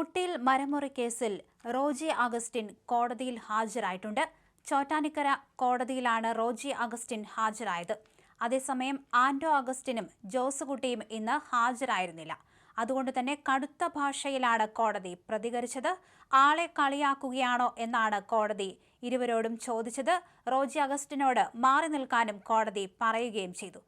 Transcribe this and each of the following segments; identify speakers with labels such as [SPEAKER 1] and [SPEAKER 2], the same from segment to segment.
[SPEAKER 1] മുട്ടിയിൽ മരമുറി കേസിൽ റോജി അഗസ്റ്റിൻ കോടതിയിൽ ഹാജരായിട്ടുണ്ട്. ചോറ്റാനിക്കര കോടതിയിലാണ് റോജി അഗസ്റ്റിൻ ഹാജരായത്. അതേസമയം ആന്റോ അഗസ്റ്റിനും ജോസുകുട്ടിയും ഇന്ന് ഹാജരായിരുന്നില്ല. അതുകൊണ്ട് തന്നെ കടുത്ത ഭാഷയിലാണ് കോടതി പ്രതികരിച്ചത്. ആളെ കളിയാക്കുകയാണോ എന്നാണ് കോടതി ഇരുവരോടും ചോദിച്ചത്. റോജി അഗസ്റ്റിനോട് മാറി നിൽക്കാനും കോടതി പറയുകയും ചെയ്തു.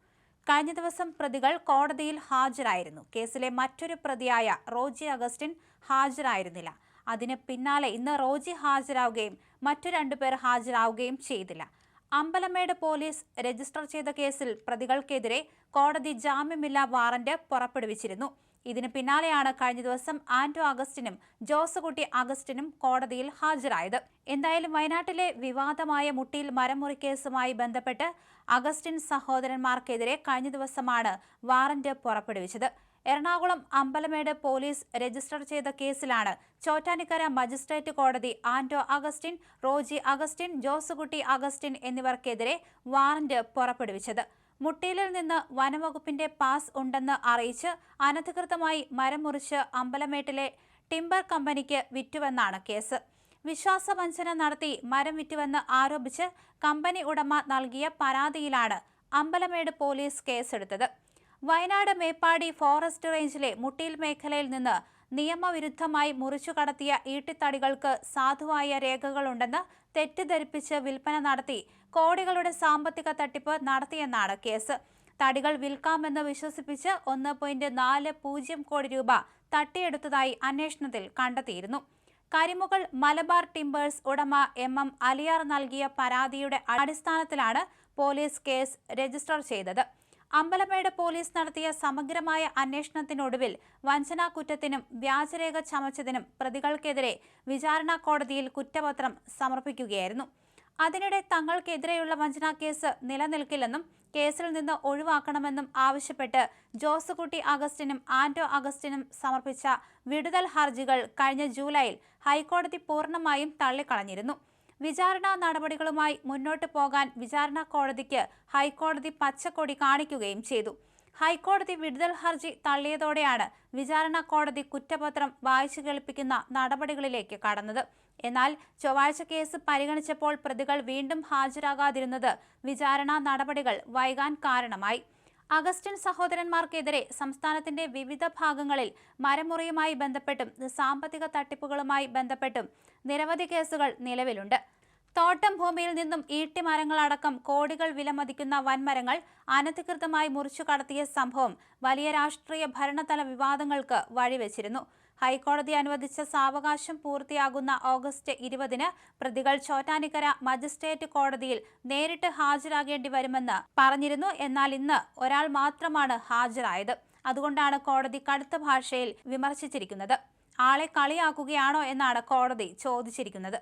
[SPEAKER 1] കഴിഞ്ഞ ദിവസം പ്രതികൾ കോടതിയിൽ ഹാജരായിരുന്നു. കേസിലെ മറ്റൊരു പ്രതിയായ റോജി അഗസ്റ്റിൻ ഹാജരായിരുന്നില്ല. അതിന് പിന്നാലെ ഇന്ന് റോജി ഹാജരാവുകയും മറ്റു രണ്ടുപേർ ഹാജരാവുകയും ചെയ്തില്ല. അമ്പലമേട് പോലീസ് രജിസ്റ്റർ ചെയ്ത കേസിൽ പ്രതികൾക്കെതിരെ കോടതി ജാമ്യമില്ലാ വാറന്റ് പുറപ്പെടുവിച്ചിരുന്നു. ഇതിന് പിന്നാലെയാണ് കഴിഞ്ഞ ദിവസം ആന്റോ അഗസ്റ്റിനും ജോസുകുട്ടി അഗസ്റ്റിനും കോടതിയിൽ ഹാജരായത്. എന്തായാലും വയനാട്ടിലെ വിവാദമായ മുട്ടിയിൽ മരമുറി കേസുമായി ബന്ധപ്പെട്ട് അഗസ്റ്റിൻ സഹോദരന്മാർക്കെതിരെ കഴിഞ്ഞ ദിവസമാണ് വാറന്റ് പുറപ്പെടുവിച്ചത്. എറണാകുളം അമ്പലമേട് പോലീസ് രജിസ്റ്റർ ചെയ്ത കേസിലാണ് ചോറ്റാനിക്കര മജിസ്ട്രേറ്റ് കോടതി ആന്റോ അഗസ്റ്റിൻ, റോജി അഗസ്റ്റിൻ, ജോസുകുട്ടി അഗസ്റ്റിൻ എന്നിവർക്കെതിരെ വാറന്റ് പുറപ്പെടുവിച്ചത്. മുട്ടിയിലിൽ നിന്ന് വനംവകുപ്പിന്റെ പാസ് ഉണ്ടെന്ന് അറിയിച്ച് അനധികൃതമായി മരം മുറിച്ച് അമ്പലമേട്ടിലെ ടിംബർ കമ്പനിക്ക് വിറ്റുവെന്നാണ് കേസ്. വിശ്വാസവഞ്ചന നടത്തി മരം വിറ്റുവെന്ന് ആരോപിച്ച് കമ്പനി ഉടമ നൽകിയ പരാതിയിലാണ് അമ്പലമേട് പോലീസ് കേസെടുത്തത്. വയനാട് മേപ്പാടി ഫോറസ്റ്റ് റേഞ്ചിലെ മുട്ടിയിൽ മേഖലയിൽ നിന്ന് നിയമവിരുദ്ധമായി മുറിച്ചു കടത്തിയ ഈട്ടിത്തടികൾക്ക് സാധുവായ രേഖകളുണ്ടെന്ന് തെറ്റിദ്ധരിപ്പിച്ച് വിൽപ്പന നടത്തി കോടികളുടെ സാമ്പത്തിക തട്ടിപ്പ് നടത്തിയെന്നാണ് കേസ്. തടികൾ വിൽക്കാമെന്ന് വിശ്വസിപ്പിച്ച് 1.40 കോടി രൂപ തട്ടിയെടുത്തതായി അന്വേഷണത്തിൽ കണ്ടെത്തിയിരുന്നു. കരിമുകൾ മലബാർ ടിംബേഴ്സ് ഉടമ MM അലിയാർ നൽകിയ പരാതിയുടെ അടിസ്ഥാനത്തിലാണ് പോലീസ് കേസ് രജിസ്റ്റർ ചെയ്തത്. അമ്പലമേട് പോലീസ് നടത്തിയ സമഗ്രമായ അന്വേഷണത്തിനൊടുവിൽ വഞ്ചനാ കുറ്റത്തിനും വ്യാജരേഖ ചമച്ചതിനും പ്രതികൾക്കെതിരെ വിചാരണ കോടതിയിൽ കുറ്റപത്രം സമർപ്പിക്കുകയായിരുന്നു. അതിനിടെ തങ്ങൾക്കെതിരെയുള്ള വഞ്ചനാ കേസ് നിലനിൽക്കില്ലെന്നും കേസിൽ നിന്ന് ഒഴിവാക്കണമെന്നും ആവശ്യപ്പെട്ട് ജോസുകുട്ടി അഗസ്റ്റിനും ആന്റോ അഗസ്റ്റിനും സമർപ്പിച്ച വിടുതൽ ഹർജികൾ കഴിഞ്ഞ ജൂലൈയിൽ ഹൈക്കോടതി പൂർണ്ണമായും തള്ളിക്കളഞ്ഞിരുന്നു. വിചാരണ നടപടികളുമായി മുന്നോട്ട് പോകാൻ വിചാരണ കോടതിക്ക് ഹൈക്കോടതി പച്ചക്കൊടി കാണിക്കുകയും ചെയ്തു. ഹൈക്കോടതി വിടുതൽ ഹർജി തള്ളിയതോടെയാണ് വിചാരണ കോടതി കുറ്റപത്രം വായിച്ചു കേൾപ്പിക്കുന്ന നടപടികളിലേക്ക് കടന്നത്. എന്നാൽ ചൊവ്വാഴ്ച കേസ് പരിഗണിച്ചപ്പോൾ പ്രതികൾ വീണ്ടും ഹാജരാകാതിരുന്നത് വിചാരണ നടപടികൾ വൈകാൻ കാരണമായി. അഗസ്റ്റിൻ സഹോദരന്മാർക്കെതിരെ സംസ്ഥാനത്തിന്റെ വിവിധ ഭാഗങ്ങളിൽ മരമുറിയുമായി ബന്ധപ്പെട്ടും സാമ്പത്തിക തട്ടിപ്പുകളുമായി ബന്ധപ്പെട്ടും നിരവധി കേസുകൾ നിലവിലുണ്ട്. തോട്ടം ഭൂമിയിൽ നിന്നും ഈട്ടിമരങ്ങളടക്കം കോടികൾ വിലമതിക്കുന്ന വൻമരങ്ങൾ അനധികൃതമായി മുറിച്ചു കടത്തിയ സംഭവം വലിയ രാഷ്ട്രീയ ഭരണതല വിവാദങ്ങൾക്ക് വഴിവെച്ചിരുന്നു. ഹൈക്കോടതി അനുവദിച്ച സാവകാശം പൂർത്തിയാകുന്ന ഓഗസ്റ്റ് 20-ന് പ്രതികൾ ചോറ്റാനിക്കര മജിസ്ട്രേറ്റ് കോടതിയിൽ നേരിട്ട് ഹാജരാകേണ്ടി വരുമെന്ന് പറഞ്ഞിരുന്നു. എന്നാൽ ഇന്ന് ഒരാൾ മാത്രമാണ് ഹാജരായത്. അതുകൊണ്ടാണ് കോടതി കടുത്ത ഭാഷയിൽ വിമർശിച്ചിരിക്കുന്നത്. ആളെ കളിയാക്കുകയാണോ എന്നാണ് കോടതി ചോദിച്ചിരിക്കുന്നത്.